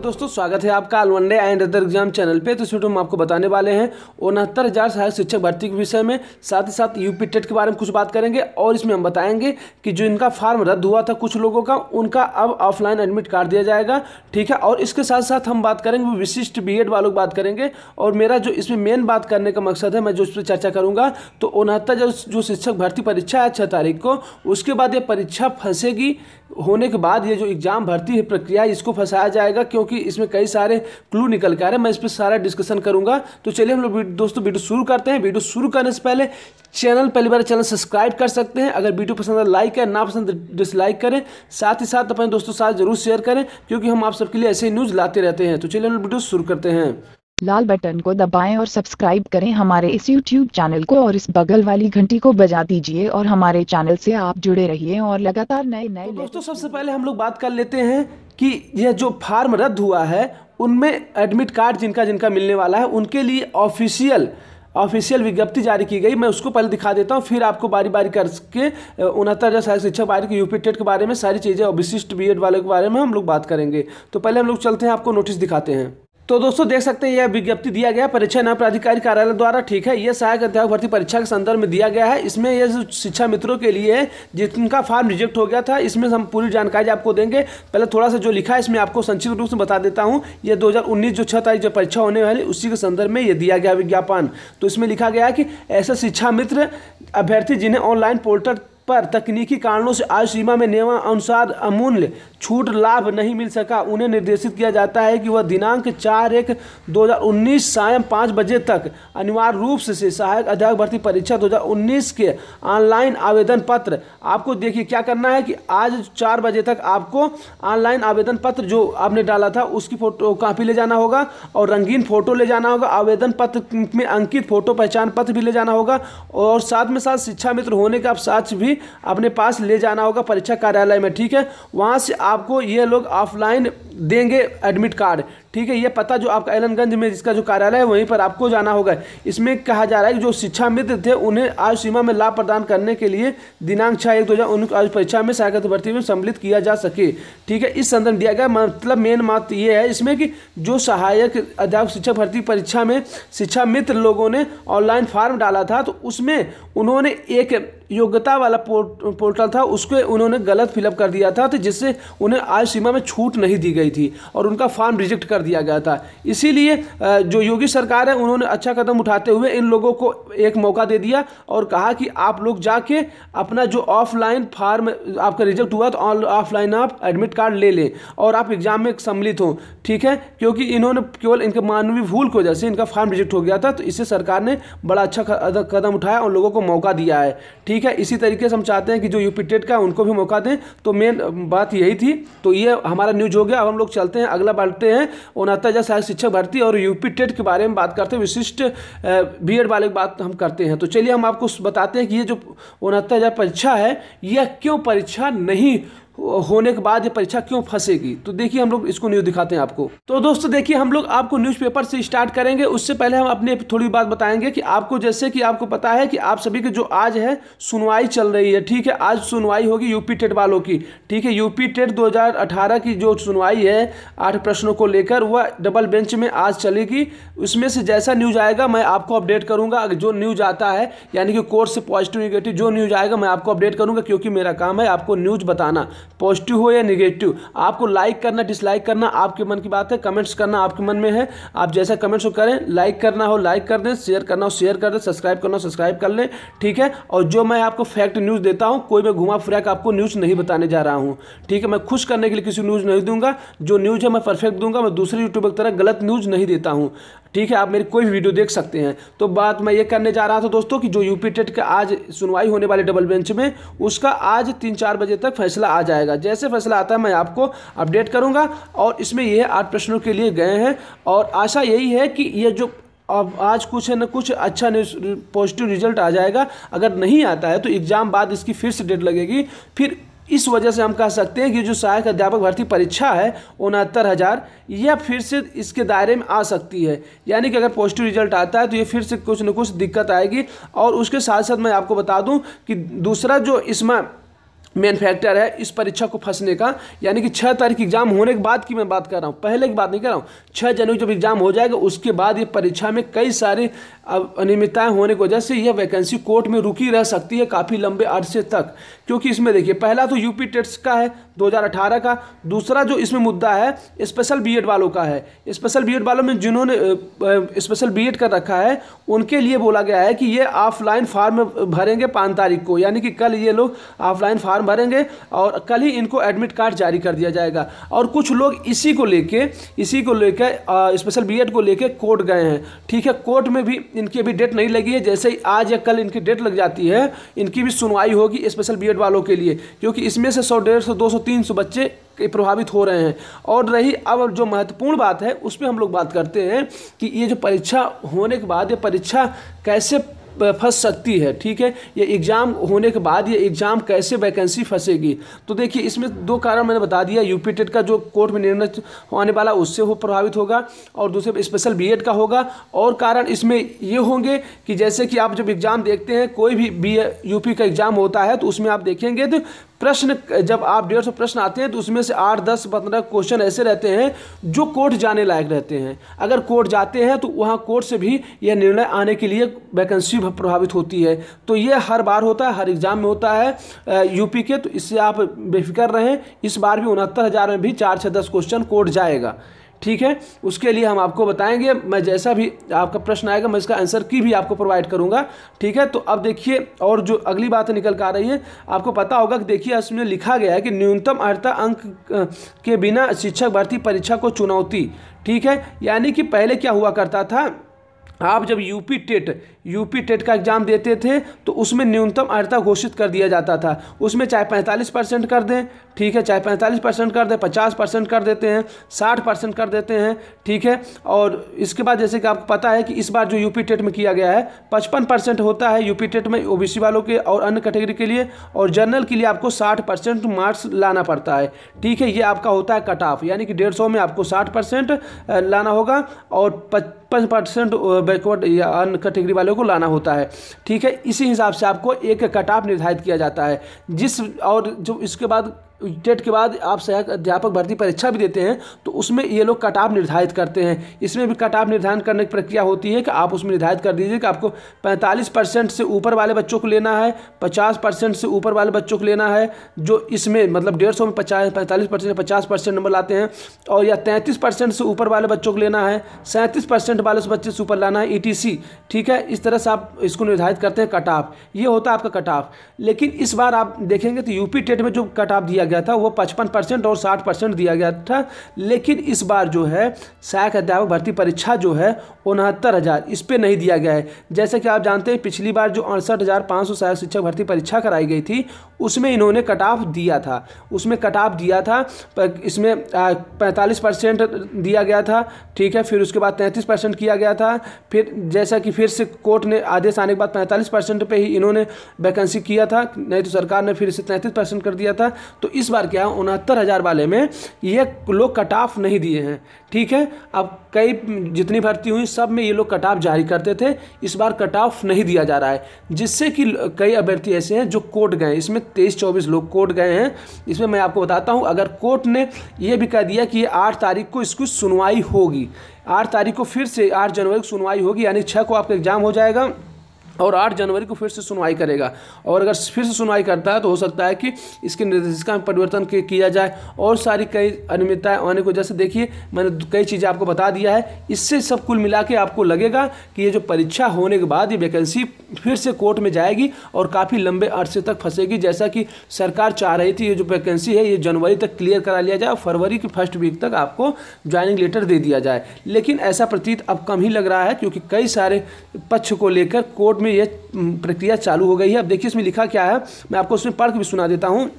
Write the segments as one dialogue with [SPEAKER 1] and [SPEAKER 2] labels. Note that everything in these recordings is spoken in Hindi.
[SPEAKER 1] दोस्तों, स्वागत है आपका all one day and other exam channel पे। तो इस वीडियो में आपको बताने वाले हैं 69,000 सहायक शिक्षक भर्ती के विषय में, साथ ही साथ यूपी टेट के बारे में कुछ बात करेंगे। और इसमें हम बताएंगे कि जो इनका फार्म रद्द हुआ था कुछ लोगों का, उनका अब ऑफलाइन एडमिट कार्ड दिया जाएगा, ठीक है। और इसके साथ साथ हम बात करेंगे विशिष्ट बीएड वालों की बात करेंगे। और मेरा जो इसमें मेन बात करने का मकसद है, मैं जो इस पर चर्चा करूँगा, तो 69,000 जो शिक्षक भर्ती परीक्षा है 6 तारीख को, उसके बाद ये परीक्षा फंसेगी। होने के बाद ये जो एग्जाम भर्ती है प्रक्रिया, इसको फंसाया जाएगा, क्योंकि इसमें कई सारे क्लू निकल के आ रहे हैं। मैं इस पर सारा डिस्कशन करूंगा। तो चलिए हम लोग दोस्तों वीडियो शुरू करते हैं। वीडियो शुरू करने से पहले चैनल पहली बार चैनल सब्सक्राइब कर सकते हैं। अगर वीडियो पसंद है लाइक करें, ना पसंद डिसलाइक करें। साथ ही साथ अपने दोस्तों के साथ जरूर शेयर करें, क्योंकि हम आप सबके लिए ऐसे ही न्यूज़ लाते रहते हैं। तो चलिए हम वीडियो शुरू करते हैं।
[SPEAKER 2] लाल बटन को दबाएं और सब्सक्राइब करें हमारे इस YouTube चैनल को, और इस बगल वाली घंटी को बजा दीजिए और हमारे चैनल से आप जुड़े रहिए और लगातार नए
[SPEAKER 1] तो दोस्तों, सबसे पहले हम लोग बात कर लेते हैं कि यह जो फार्म रद्द हुआ है उनमें एडमिट कार्ड जिनका जिनका मिलने वाला है, उनके लिए ऑफिशियल विज्ञप्ति जारी की गई। मैं उसको पहले दिखा देता हूँ, फिर आपको बारी बारी करके 69,000 सहायक शिक्षक बारी के यूपी टेट के बारे में सारी चीज़ें और विशिष्ट बीएड वाले के बारे में हम लोग बात करेंगे। तो पहले हम लोग चलते हैं, आपको नोटिस दिखाते हैं। तो दोस्तों देख सकते हैं, यह विज्ञप्ति दिया गया परीक्षा नाम प्राधिकारी कार्यालय द्वारा, ठीक है। यह सहायक अध्यापक भर्ती परीक्षा के संदर्भ में दिया गया है। इसमें यह शिक्षा मित्रों के लिए है जिनका फॉर्म रिजेक्ट हो गया था। इसमें हम पूरी जानकारी आपको देंगे। पहले थोड़ा सा जो लिखा है इसमें आपको संक्षिप्त रूप से बता देता हूं। यह 2019 जो 6 तारीख जो परीक्षा होने वाली, उसी के संदर्भ में यह दिया गया विज्ञापन। तो इसमें लिखा गया है कि ऐसे शिक्षा मित्र अभ्यर्थी जिन्हें ऑनलाइन पोर्टल पर तकनीकी कारणों से आयु सीमा में नियमानुसार अमूल्य छूट लाभ नहीं मिल सका, उन्हें निर्देशित किया जाता है कि वह दिनांक 4/1/2019 सायं 5 बजे तक अनिवार्य रूप से सहायक अध्यापक भर्ती परीक्षा 2019 के ऑनलाइन आवेदन पत्र, आपको देखिए क्या करना है कि आज 4 बजे तक आपको ऑनलाइन आवेदन पत्र जो आपने डाला था उसकी फोटो कॉपी ले जाना होगा, और रंगीन फोटो ले जाना होगा। आवेदन पत्र में अंकित फोटो पहचान पत्र भी ले जाना होगा, और साथ में साथ शिक्षा मित्र होने का साक्ष्य भी अपने पास ले जाना होगा परीक्षा कार्यालय में, ठीक है। वहां से आपको ये लोग ऑफलाइन देंगे एडमिट कार्ड, ठीक है। ये पता जो आपका एलनगंज में जिसका जो कार्यालय है वहीं पर आपको जाना होगा। इसमें कहा जा रहा है कि जो शिक्षा मित्र थे उन्हें आयु सीमा में लाभ प्रदान करने के लिए दिनांक 6/1/2019 आयु परीक्षा में सहायक भर्ती में सम्मिलित किया जा सके, ठीक है। इस संदर्भ दिया गया। मतलब मेन बात ये है इसमें कि जो सहायक अध्यापक शिक्षक भर्ती परीक्षा में शिक्षा मित्र लोगों ने ऑनलाइन फॉर्म डाला था, तो उसमें उन्होंने एक योग्यता वाला पोर्टल था, उसको उन्होंने गलत फिलअप कर दिया था, तो जिससे उन्हें आयु सीमा में छूट नहीं दी गई थी और उनका फॉर्म रिजेक्ट कर दिया गया था। इसीलिए जो योगी सरकार है उन्होंने अच्छा कदम उठाते हुए इन लोगों को एक मौका दे दिया और कहा कि आप लोग जाके अपना जो ऑफलाइन फॉर्म आपका रिजेक्ट हुआ तो ऑफलाइन आप एडमिट कार्ड ले लें और आप एग्जाम में सम्मिलित हों, ठीक है। क्योंकि इन्होंने केवल इनके मानवीय भूल की वजह से इनका फॉर्म रिजेक्ट हो गया था, तो इससे सरकार ने बड़ा अच्छा कदम उठाया और लोगों को मौका दिया है, ठीक है। इसी तरीके से हम चाहते हैं कि जो यूपी टेट का उनको भी मौका दें। तो मेन बात यही थी। तो ये हमारा न्यूज हो गया। अब हम लोग चलते हैं, अगला बढ़ते हैं 69,000 सहायक शिक्षक भर्ती और यूपी टेट के बारे में बात करते हैं। विशिष्ट बीएड वाले की बात हम करते हैं। तो चलिए हम आपको बताते हैं कि ये जो 69,000 परीक्षा है, यह क्यों परीक्षा नहीं होने के बाद ये परीक्षा क्यों फंसेगी। तो देखिए हम लोग इसको न्यूज़ दिखाते हैं आपको। तो दोस्तों देखिए, हम लोग आपको न्यूज़पेपर से स्टार्ट करेंगे। उससे पहले हम अपने थोड़ी बात बताएंगे कि आपको, जैसे कि आपको पता है कि आप सभी के जो आज है सुनवाई चल रही है, ठीक है। आज सुनवाई होगी यूपी टेट वालों की, ठीक है। यूपी टेट 2018 की जो सुनवाई है 8 प्रश्नों को लेकर, वह डबल बेंच में आज चलेगी। उसमें से जैसा न्यूज़ आएगा मैं आपको अपडेट करूंगा। अगर जो न्यूज़ आता है, यानी कि कोर्ट से पॉजिटिव निगेटिव जो न्यूज़ आएगा मैं आपको अपडेट करूंगा, क्योंकि मेरा काम है आपको न्यूज़ बताना, पॉजिटिव हो या नेगेटिव। आपको लाइक करना डिसलाइक करना आपके मन की बात है, कमेंट्स करना आपके मन में है। आप जैसा कमेंट्स हो करें, लाइक करना हो लाइक कर दें, शेयर करना हो शेयर कर दें, सब्सक्राइब करना हो सब्सक्राइब कर लें, ठीक है। और जो मैं आपको फैक्ट न्यूज़ देता हूं, कोई मैं घुमा फिरा के आपको न्यूज़ नहीं बताने जा रहा हूं, ठीक है। मैं खुश करने के लिए किसी न्यूज़ नहीं दूंगा। जो न्यूज़ है मैं परफेक्ट दूंगा। मैं दूसरे यूट्यूबर की तरह गलत न्यूज़ नहीं देता हूं, ठीक है। आप मेरी कोई भी वीडियो देख सकते हैं। तो बात मैं ये करने जा रहा था दोस्तों कि जो यूपी टेट का आज सुनवाई होने वाली डबल बेंच में, उसका आज 3-4 बजे तक फैसला आ जाएगा। जैसे फैसला आता है मैं आपको अपडेट करूंगा। और इसमें ये 8 प्रश्नों के लिए गए हैं, और आशा यही है कि ये जो अब आज कुछ है ना कुछ अच्छा पॉजिटिव रिजल्ट आ जाएगा। अगर नहीं आता है तो एग्जाम बाद इसकी फिर से डेट लगेगी। फिर इस वजह से हम कह सकते हैं कि जो सहायक अध्यापक भर्ती परीक्षा है 69,000, यह फिर से इसके दायरे में आ सकती है। यानी कि अगर पॉजिटिव रिजल्ट आता है तो ये फिर से कुछ न कुछ दिक्कत आएगी। और उसके साथ साथ मैं आपको बता दूं कि दूसरा जो इसमें मेन फैक्टर है इस परीक्षा को फंसने का। यानी कि 6 तारीख एग्जाम होने के बाद की मैं बात कर रहा हूँ, पहले की बात नहीं कर रहा हूँ। 6 जनवरी जब एग्जाम हो जाएगा उसके बाद ये परीक्षा में कई सारे अनियमितताएं होने की वजह से यह वैकेंसी कोर्ट में रुकी रह सकती है काफ़ी लंबे अरसे तक। क्योंकि इसमें देखिए, पहला तो यूपी टेट्स का है 2018 का, दूसरा जो इसमें मुद्दा है स्पेशल बीएड वालों का है। स्पेशल बीएड वालों में जिन्होंने स्पेशल बीएड कर रखा है उनके लिए बोला गया है कि ये ऑफलाइन फॉर्म भरेंगे 5 तारीख को, यानी कि कल ये लोग ऑफलाइन फॉर्म भरेंगे और कल ही इनको एडमिट कार्ड जारी कर दिया जाएगा। और कुछ लोग इसी को लेके स्पेशल बीएड को लेके कोर्ट गए हैं। ठीक है, कोर्ट में भी इनकी अभी डेट नहीं लगी है, जैसे ही आज या कल इनकी डेट लग जाती है इनकी भी सुनवाई होगी स्पेशल बीएड वालों के लिए, क्योंकि इसमें से 100, 150, 200, 300 बच्चे प्रभावित हो रहे हैं। और रही अब जो महत्वपूर्ण बात है उस पर हम लोग बात करते हैं कि ये जो परीक्षा होने के बाद ये परीक्षा कैसे फंस सकती है। ठीक है, ये एग्ज़ाम होने के बाद ये एग्ज़ाम कैसे वैकेंसी फंसेगी। तो देखिए, इसमें 2 कारण मैंने बता दिया। यूपी टेट का जो कोर्ट में निर्णय होने वाला उससे वो प्रभावित होगा और दूसरे स्पेशल बीएड का होगा। और कारण इसमें ये होंगे कि जैसे कि आप जब एग्ज़ाम देखते हैं, कोई भी यूपी का एग्ज़ाम होता है तो उसमें आप देखेंगे तो प्रश्न, जब आप 150 प्रश्न आते हैं तो उसमें से 8, 10, 15 क्वेश्चन ऐसे रहते हैं जो कोर्ट जाने लायक रहते हैं। अगर कोर्ट जाते हैं तो वहाँ कोर्ट से भी यह निर्णय आने के लिए वैकेंसी प्रभावित होती है। तो ये हर बार होता है, हर एग्जाम में होता है यूपी के। तो इससे आप बेफिक्र रहें, इस बार भी 69,000 में भी 4 से 10 क्वेश्चन कोर्ट जाएगा। ठीक है, उसके लिए हम आपको बताएंगे, मैं जैसा भी आपका प्रश्न आएगा मैं इसका आंसर की भी आपको प्रोवाइड करूंगा। ठीक है, तो अब देखिए, और जो अगली बात निकल कर आ रही है, आपको पता होगा कि देखिए इसमें लिखा गया है कि न्यूनतम अर्हता अंक के बिना शिक्षक भर्ती परीक्षा को चुनौती। ठीक है, यानी कि पहले क्या हुआ करता था, आप जब यूपी टेट का एग्जाम देते थे तो उसमें न्यूनतम अर्हता घोषित कर दिया जाता था। उसमें चाहे 45% कर दें, ठीक है, चाहे 45% कर दें, 50% कर देते हैं, 60% कर देते हैं। ठीक है, और इसके बाद जैसे कि आपको पता है कि इस बार जो यूपी टेट में किया गया है 55% होता है यूपी टेट में ओबीसी वालों के और अन्य कैटेगरी के लिए, और जनरल के लिए आपको 60% मार्क्स लाना पड़ता है। ठीक है, ये आपका होता है कट ऑफ, यानी कि 150 में आपको 60% लाना होगा और 55% बैकवर्ड या अन्य कैटेगरी वालों को लाना होता है। ठीक है, इसी हिसाब से आपको एक कट ऑफ निर्धारित किया जाता है। और जो इसके बाद टेट के बाद आप सहायक अध्यापक भर्ती परीक्षा भी देते हैं तो उसमें ये लोग कट ऑफ निर्धारित करते हैं। इसमें भी कट ऑफ निर्धारण करने की प्रक्रिया होती है कि आप उसमें निर्धारित कर दीजिए कि आपको 45% से ऊपर वाले बच्चों को लेना है, 50% से ऊपर वाले बच्चों को लेना है, जो इसमें मतलब 150 में 45% 50% नंबर लाते हैं, और या 33% से ऊपर वाले बच्चों को लेना है, 37% वाले बच्चे से ऊपर लाना है, ETC। ठीक है, इस तरह से आप इसको निर्धारित करते हैं कट ऑफ, ये होता है आपका कट ऑफ। लेकिन इस बार आप देखेंगे तो यूपी टेट में जो कट ऑफ दिया गया था वो 55% और 60% दिया गया था। लेकिन इस बार जो है सहायक अध्यापक भर्ती परीक्षा जो है 69,000 इस पे नहीं दिया गया है। जैसे कि आप जानते हैं पिछली बार जो 68,500 सहायक शिक्षक भर्ती परीक्षा कराई गई थी उसमें इन्होंने कट ऑफ दिया था, इसमें 45% दिया गया था। ठीक है, फिर उसके बाद 33% किया गया था। फिर जैसा कि फिर से कोर्ट ने आदेश आने के बाद 45% पे ही इन्होंने वैकेंसी किया था, नहीं तो सरकार ने फिर इसे 33% कर दिया था। तो इस बार क्या 69,000 वाले में ये लोग कट ऑफ नहीं दिए हैं। ठीक है, अब कई जितनी भर्ती हुई सब में ये लोग कट ऑफ जारी करते थे, इस बार कट ऑफ नहीं दिया जा रहा है, जिससे कि कई अभ्यर्थी ऐसे हैं जो कोर्ट गए। इसमें 23-24 लोग कोर्ट गए हैं। इसमें मैं आपको बताता हूं, अगर कोर्ट ने यह भी कह दिया कि ये 8 तारीख को इसकी सुनवाई होगी, 8 तारीख को फिर से 8 जनवरी को सुनवाई होगी, यानी 6 को आपका एग्जाम हो जाएगा और 8 जनवरी को फिर से सुनवाई करेगा। और अगर फिर से सुनवाई करता है तो हो सकता है कि इसकी निर्देशिका में परिवर्तन किया जाए और सारी कई अनियमितताएं आने को, जैसे देखिए मैंने कई चीज़ें आपको बता दिया है। इससे सब कुल मिला के आपको लगेगा कि ये जो परीक्षा होने के बाद ये वैकेंसी फिर से कोर्ट में जाएगी और काफ़ी लंबे अरसे तक फंसेगी। जैसा कि सरकार चाह रही थी ये जो वैकेंसी है ये जनवरी तक क्लियर करा लिया जाए और फरवरी की फर्स्ट वीक तक आपको ज्वाइनिंग लेटर दे दिया जाए। लेकिन ऐसा प्रतीत अब कम ही लग रहा है, क्योंकि कई सारे पक्ष को लेकर कोर्ट में ये प्रक्रिया चालू हो गई है। अब देखिए इसमें लिखा क्या है, मैं आपको उसमें पढ़ के भी सुना देता हूँ।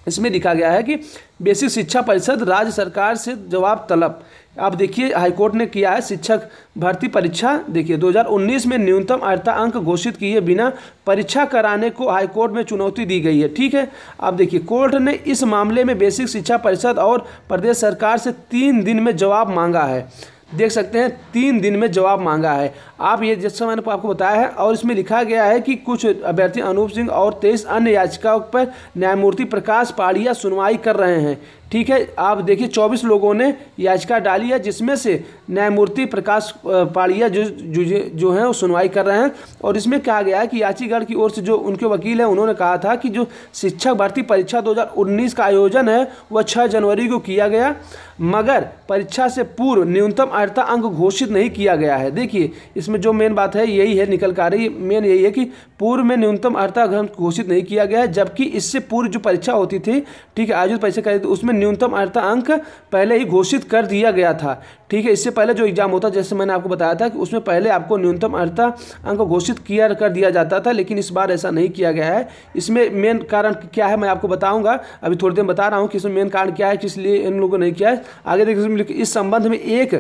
[SPEAKER 1] इसमें लिखा गया है कि बेसिक शिक्षा परिषद राज्य सरकार से जवाब तलब। आप देखिए हाईकोर्ट ने किया है शिक्षक भर्ती परीक्षा, देखिए 2019 में न्यूनतम अर्हता अंक घोषित किए बिना परीक्षा कराने को हाईकोर्ट में चुनौती दी गई है। ठीक है, आप देखिए कोर्ट ने इस मामले में बेसिक शिक्षा परिषद और प्रदेश सरकार से 3 दिन में जवाब मांगा है। देख सकते हैं 3 दिन में जवाब मांगा है। आप ये जैसा मैंने आपको बताया है, और इसमें लिखा गया है कि कुछ अभ्यर्थी अनूप सिंह और 23 अन्य याचिकाओं पर न्यायमूर्ति प्रकाश पाड़िया सुनवाई कर रहे हैं। ठीक है, आप देखिए 24 लोगों ने याचिका डाली है, जिसमें से न्यायमूर्ति प्रकाश पाड़िया जो हैं वो सुनवाई कर रहे हैं। और इसमें कहा गया है कि याचिकागढ़ की ओर से जो उनके वकील हैं उन्होंने कहा था कि जो शिक्षक भर्ती परीक्षा 2019 का आयोजन है वह 6 जनवरी को किया गया, मगर परीक्षा से पूर्व न्यूनतम अर्हता अंक घोषित नहीं किया गया है। देखिए इसमें जो मेन बात है यही है, निकल कर आ रही मेन यही है कि पूर्व में न्यूनतम अर्हता अंक घोषित नहीं किया गया है, जबकि इससे पूर्व जो परीक्षा होती थी, ठीक है, आयोजित परीक्षा करी थी, उसमें न्यूनतम अर्हता अंक पहले ही घोषित कर दिया गया था। ठीक है, इससे पहले जो एग्जाम होता, जैसे मैंने आपको बताया था कि उसमें पहले आपको न्यूनतम अर्हता अंक घोषित कर दिया जाता था, लेकिन इस बार ऐसा नहीं किया गया है। इसमें मेन कारण क्या है मैं आपको बताऊंगा, अभी थोड़ी देर बता रहा हूं कि इसमें मेन कारण क्या है, किस लिए इन लोगों ने नहीं किया है। आगे देखिए, इस संबंध में 1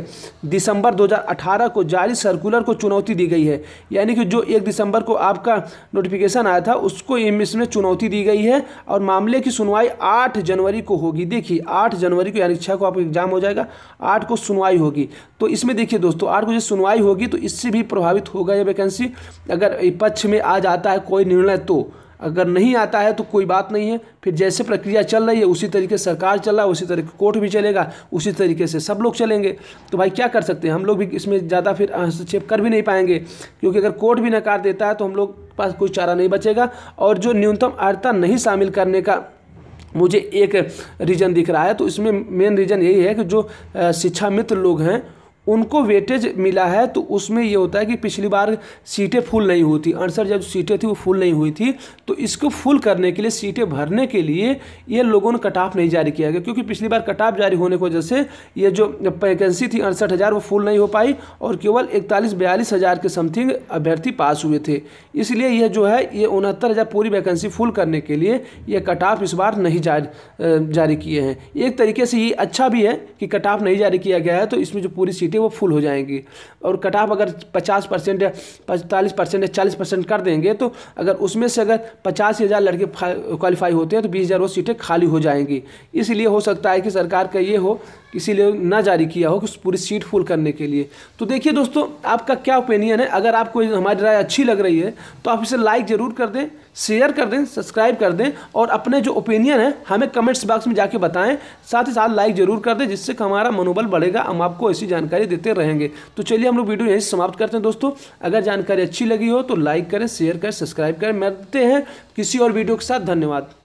[SPEAKER 1] दिसंबर 2018 को जारी सर्कुलर को चुनौती दी गई है। यानी कि जो 1 दिसंबर को आपका नोटिफिकेशन आया था उसको इसमें चुनौती दी गई है, और मामले की सुनवाई 8 जनवरी को होगी। देखिए 8 जनवरी को, यानी 6 को आपका एग्जाम हो जाएगा, 8 को सुनवाई होगी। तो इसमें देखिए दोस्तों 8 को जो सुनवाई होगी तो इससे भी प्रभावित होगा ये वैकेंसी, अगर पक्ष में आ जाता है कोई निर्णय तो। अगर नहीं आता है तो कोई बात नहीं है, फिर जैसे प्रक्रिया चल रही है उसी तरीके से सरकार चल रहा है, उसी तरीके कोर्ट भी चलेगा, उसी तरीके से सब लोग चलेंगे। तो भाई क्या कर सकते हैं, हम लोग भी इसमें ज़्यादा फिर हस्तक्षेप कर भी नहीं पाएंगे, क्योंकि अगर कोर्ट भी नकार देता है तो हम लोग पास कोई चारा नहीं बचेगा। और जो न्यूनतम अर्हता नहीं शामिल करने का मुझे एक रीज़न दिख रहा है, तो इसमें मेन रीज़न यही है कि जो शिक्षा मित्र लोग हैं उनको वेटेज मिला है, तो उसमें ये होता है कि पिछली बार सीटें फुल नहीं हुई थी, 68 जो सीटें थी वो फुल नहीं हुई थी, तो इसको फुल करने के लिए, सीटें भरने के लिए ये लोगों ने कट ऑफ नहीं जारी किया गया, क्योंकि पिछली बार कट ऑफ जारी होने की वजह से ये जो वैकेंसी थी 68,000 वो फुल नहीं हो पाई, और केवल 41-42 हज़ार के समथिंग अभ्यर्थी पास हुए थे। इसलिए यह जो है ये 69,000 पूरी वैकेंसी फुल करने के लिए ये कट ऑफ इस बार नहीं जारी किए हैं। एक तरीके से ये अच्छा भी है कि कट ऑफ नहीं जारी किया गया है, तो इसमें जो पूरी सीटें वो फुल हो जाएंगी। और कट ऑफ अगर 50% या 45% या 40% कर देंगे, तो अगर उसमें से अगर 85,000 लड़के क्वालिफाई होते हैं तो 20,000 वो सीटें खाली हो जाएंगी। इसलिए हो सकता है कि सरकार का ये हो इसीलिए ना जारी किया हो कि पूरी सीट फुल करने के लिए। तो देखिए दोस्तों आपका क्या ओपिनियन है, अगर आपको हमारी राय अच्छी लग रही है तो आप इसे लाइक ज़रूर कर दें, शेयर कर दें, सब्सक्राइब कर दें, और अपने जो ओपिनियन है हमें कमेंट्स बॉक्स में जाके बताएं। साथ ही साथ लाइक ज़रूर कर दें, जिससे हमारा मनोबल बढ़ेगा, हम आपको ऐसी जानकारी देते रहेंगे। तो चलिए हम लोग वीडियो यहीं समाप्त करते हैं दोस्तों। अगर जानकारी अच्छी लगी हो तो लाइक करें, शेयर करें, सब्सक्राइब करें। मिलते हैं किसी और वीडियो के साथ। धन्यवाद।